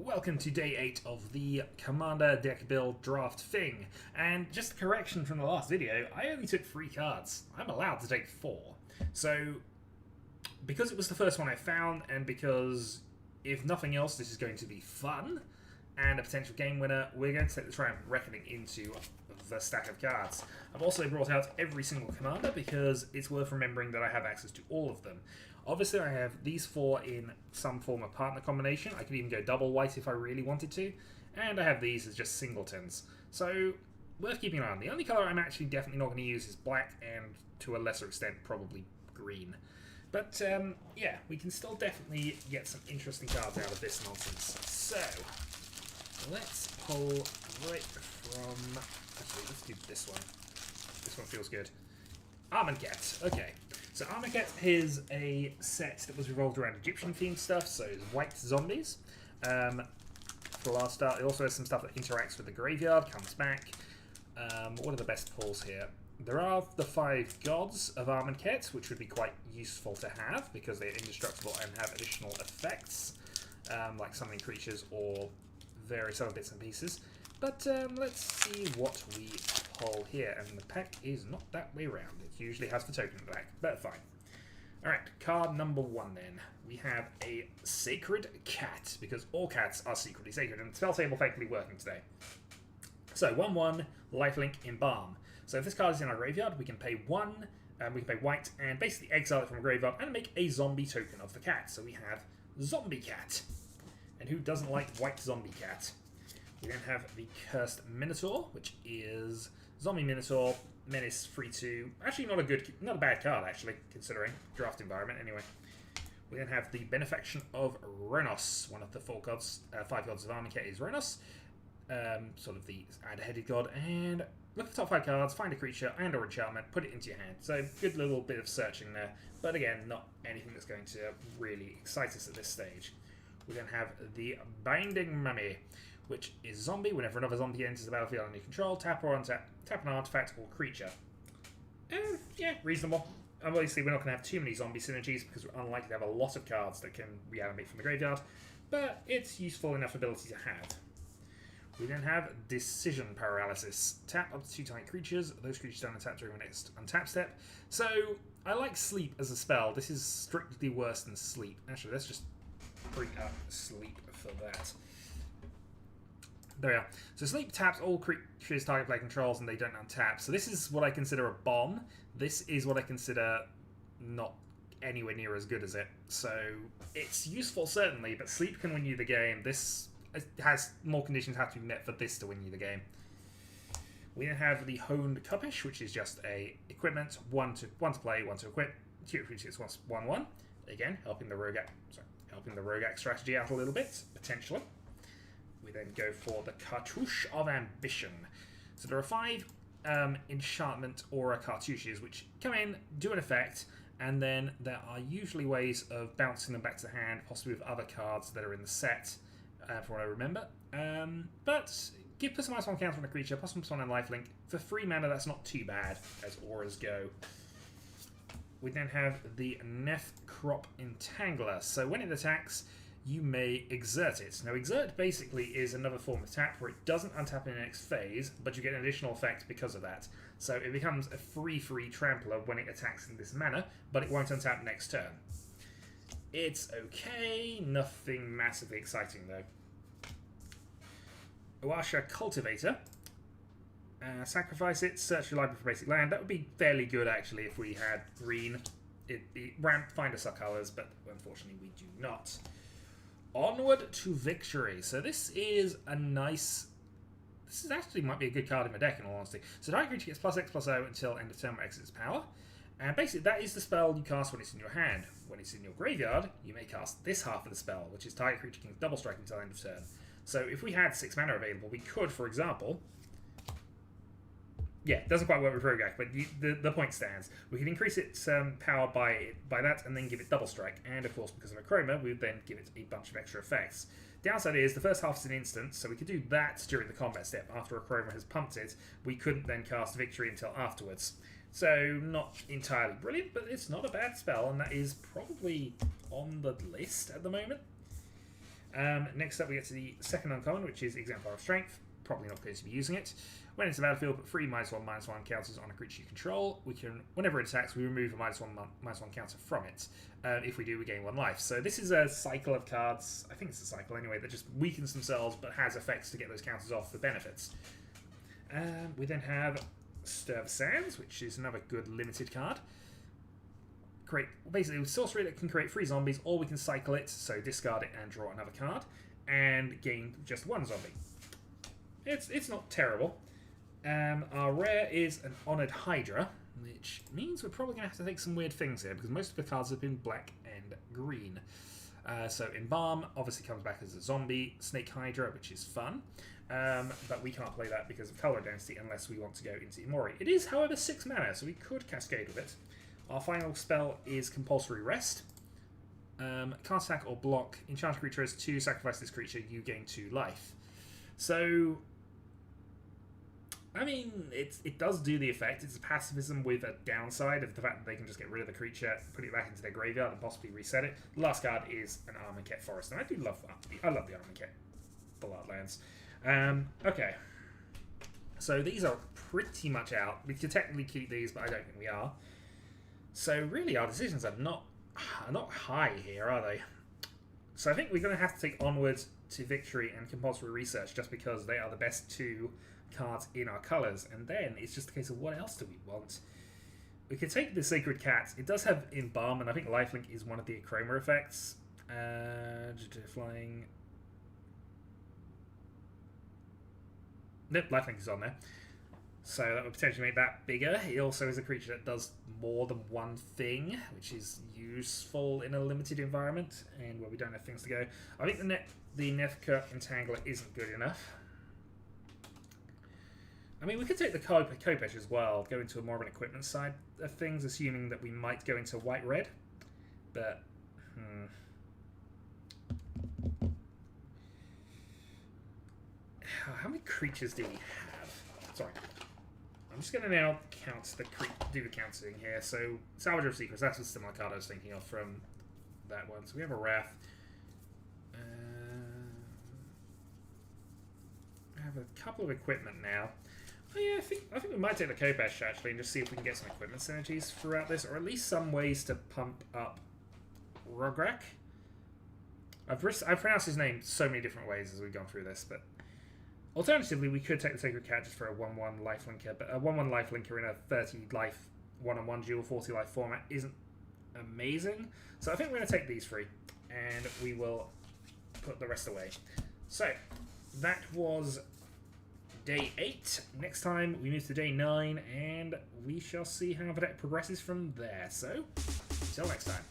welcome to day 8 of the Commander deck build draft thing. And just a correction from the last video, I only took 3 cards. I'm allowed to take 4. So, because it was the first one I found, and because, if nothing else, this is going to be fun, and a potential game winner, we're going to take the Triumphant Reckoning into the stack of cards. I've also brought out every single commander because it's worth remembering that I have access to all of them. Obviously, I have these 4 in some form of partner combination. I could even go double white if I really wanted to. And I have these as just singletons. So, worth keeping an eye on. The only colour I'm actually definitely not going to use is black and, to a lesser extent, probably green. But, yeah, we can still definitely get some interesting cards out of this nonsense. So, let's pull right from... Actually, let's do this one. This one feels good. Armageddon. Okay. So Armageddon is a set that was revolved around Egyptian-themed stuff, so it's white zombies. For the last start, it also has some stuff that interacts with the graveyard, comes back. What are the best pulls here? There are the 5 gods of Armageddon, which would be quite useful to have, because they're indestructible and have additional effects, like summoning creatures or various other bits and pieces. But let's see what we pull here. And the pack is not that way around. It usually has the token in the back, but fine. Alright, card number 1 then. We have a Sacred Cat, because all cats are secretly sacred, and the spell table thankfully working today. So, 1/1, lifelink, Embalm. So if this card is in our graveyard, we can pay 1, we can pay white, and basically exile it from a graveyard, and make a zombie token of the cat. So we have Zombie Cat. And who doesn't like white Zombie Cat? We then have the Cursed Minotaur, which is Zombie Minotaur, Menace, 3/2. Actually, not a bad card, actually, considering draft environment, anyway. We then have the Benefaction of Renos, one of the 5 gods of Armageddon is Renos, sort of the add-headed god, and look at the top 5 cards, find a creature and or enchantment, put it into your hand. So, good little bit of searching there, but again, not anything that's going to really excite us at this stage. We then have the Binding Mummy, which is zombie. Whenever another zombie enters the battlefield under your control, tap or untap, tap an artifact or creature. Yeah, reasonable. Obviously, we're not going to have too many zombie synergies because we're unlikely to have a lot of cards that can reanimate from the graveyard, but it's useful enough ability to have. We then have Decision Paralysis. Tap up to 2 target creatures. Those creatures don't untap during the next untap step. So, I like Sleep as a spell. This is strictly worse than Sleep. Actually, let's just bring up Sleep for that. There we are. So Sleep taps all creatures target player controls and they don't untap. So this is what I consider a bomb. This is what I consider not anywhere near as good as it. So it's useful certainly, but Sleep can win you the game. This has more conditions have to be met for this to win you the game. We then have the Honed Cuppish, which is just a equipment, 1 to play, 1 to equip. 2 creatures, 1/1. Again, helping the Rogac strategy out a little bit, potentially. We then go for the Cartouche of Ambition. So there are 5 enchantment aura cartouches which come in, do an effect, and then there are usually ways of bouncing them back to the hand, possibly with other cards that are in the set, from what I remember. But give +1/+1 counter on a creature, +1/+1 on lifelink. For 3 mana, that's not too bad as auras go. We then have the Nephcrop Entangler. So when it attacks, you may exert it. Now, exert basically is another form of tap where it doesn't untap in the next phase, but you get an additional effect because of that. So it becomes a free trampler when it attacks in this manner, but it won't untap next turn. It's okay, nothing massively exciting though. Oasha Cultivator. Sacrifice it, search your library for basic land. That would be fairly good actually if we had green. Ramp find us our colours, but unfortunately we do not. Onward to Victory. So this is a nice... This is actually might be a good card in my deck, in all honesty. So target creature gets +X/+0 until end of turn where exits power. And basically that is the spell you cast when it's in your hand. When it's in your graveyard, you may cast this half of the spell, which is target creature can double strike until end of turn. So if we had 6 mana available, we could, for example... Yeah, it doesn't quite work with Rogac, but the point stands. We can increase its power by that and then give it double strike. And of course, because of a Chroma, we would then give it a bunch of extra effects. Downside is, the first half is an instant, so we could do that during the combat step. After a Chroma has pumped it, we couldn't then cast Victory until afterwards. So, not entirely brilliant, but it's not a bad spell, and that is probably on the list at the moment. Next up, we get to the second uncommon, which is Exemplar of Strength. Probably not going to be using it. When it's the battlefield, put 3 -1/-1 counters on a creature you control. We can, whenever it attacks, we remove a -1/-1 counter from it. If we do, we gain 1 life. So this is a cycle of cards, I think it's a cycle anyway, that just weakens themselves but has effects to get those counters off for benefits. We then have Stir the Sands, which is another good limited card. Basically a sorcery that can create 3 zombies, or we can cycle it, so discard it and draw another card, and gain just 1 zombie. It's not terrible. Our rare is an Honored Hydra, which means we're probably going to have to take some weird things here, because most of the cards have been black and green. So Embalm obviously comes back as a zombie, Snake Hydra, which is fun, but we can't play that because of color identity unless we want to go into Imori. It is, however, 6 mana, so we could cascade with it. Our final spell is Compulsory Rest. Can't attack or block. Enchanted creature has 2, sacrifice this creature, you gain 2 life. So, I mean, it does do the effect. It's a pacifism with a downside of the fact that they can just get rid of the creature, put it back into their graveyard, and possibly reset it. The last card is an Armenket Forest, and I do love that. I love the Armenket Bloodlands. Okay. So these are pretty much out. We could technically keep these, but I don't think we are. So really, our decisions are not high here, are they? So I think we're going to have to take Onwards to Victory and Compulsory Research just because they are the best 2 cards in our colours. And then it's just a case of what else do we want? We could take the Sacred Cat. It does have Embalm, and I think Lifelink is one of the Chroma effects. Flying. Nope, Lifelink is on there. So that would potentially make that bigger. It also is a creature that does more than one thing, which is useful in a limited environment and where we don't have things to go. I think the Nefka Entangler isn't good enough. I mean, we could take the Kopesh as well, go into a more of an equipment side of things, assuming that we might go into white-red. But, how many creatures do we have? Sorry. I'm just going to now do the counting here. So, Salvager of Secrets, that's a similar card I was thinking of from that one. So we have a Wrath. I have a couple of equipment now. Oh yeah, I think we might take the Kopesh actually and just see if we can get some equipment synergies throughout this, or at least some ways to pump up Rograk. I've pronounced his name so many different ways as we've gone through this, but alternatively, we could take the Sacred Cat just for a 1/1 lifelinker, but a 1/1 lifelinker in a 30 life 1/1 dual 40 life format isn't amazing. So I think we're going to take these 3, and we will put the rest away. So that was day 8. Next time we move to day 9, and we shall see how the deck progresses from there. So, until next time.